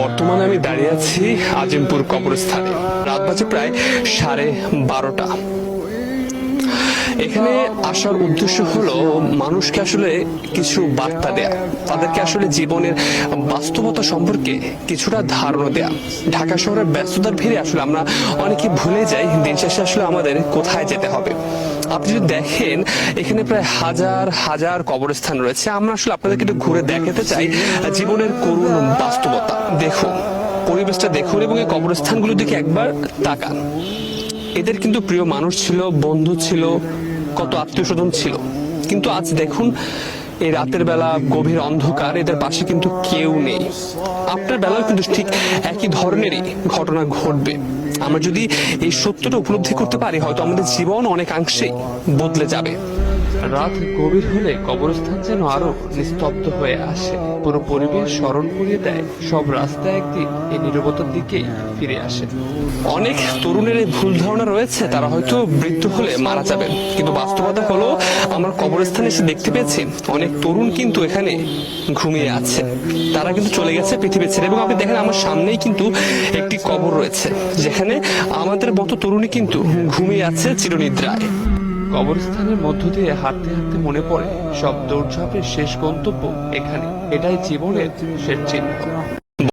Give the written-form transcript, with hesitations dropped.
বর্তমানে আমি দাঁড়িয়ে আছি আজিমপুর কবরস্থানে। রাত বাজে প্রায় 12:30। এখানে আসার উদ্দেশ্য হলো মানুষকে আসলে কিছু বার্তা দেয়া, তাদেরকে আসলে জীবনের বাস্তবতা সম্পর্কে কিছুটা ধারণা দেয়া। ঢাকা শহরের ব্যস্ততার ভিড়ে আসলে আমরা অনেকে ভুলে যাই দিন শেষে আসলে আমাদের কোথায় যেতে হবে। আপনি যদি দেখেন এখানে প্রায় হাজার হাজার কবরস্থান রয়েছে। আমরা আসলে আপনাদেরকে একটু ঘুরে দেখাতে চাই জীবনের করুণ বাস্তবতা। দেখুন, পরিবেশটা দেখুন এবং এই কবরস্থানগুলোর দিকে একবার তাকান। এদের কিন্তু প্রিয় মানুষ ছিল, বন্ধু ছিল, কত আত্মীয় স্বজন ছিল, কিন্তু আজ দেখুন এই রাতের বেলা গভীর অন্ধকার, এদের পাশে কিন্তু কেউ নেই। আপনার বেলাও কিন্তু ঠিক একই ধরনেরই ঘটনা ঘটবে। আমরা যদি এই সত্যটা উপলব্ধি করতে পারি, হয়তো আমাদের জীবন অনেকাংশেই বদলে যাবে। রাত গভীর হলে কবরস্থান যেন আরো নিস্তব্ধ হয়ে আসে। পুরো পরিবেশ স্মরণ করিয়ে দেয় সব রাস্তা একদিন এই নীরবতার দিকেই ফিরে আসে। অনেক তরুণের এই ভুল ধারণা রয়েছে তারা হয়তো মৃত্যু হলে মারা যাবেন, কিন্তু বাস্তবতা হলো আমরা কবরস্থানে এসে দেখতে পেয়েছি অনেক তরুণ কিন্তু এখানে ঘুমিয়ে আছে। তারা কিন্তু চলে গেছে পৃথিবী ছেড়ে। এবং আপনি দেখেন আমার সামনেই কিন্তু একটি কবর রয়েছে, যেখানে আমাদের মতো তরুণী কিন্তু ঘুমিয়ে আছে চিরনিদ্রায়। কবরস্থানের মধ্য দিয়ে হাঁটতে হাঁটতে মনে পড়ে সব দৌড়ঝাঁপের শেষ গন্তব্য এখানে। এটাই জীবনের শেষ চিহ্ন।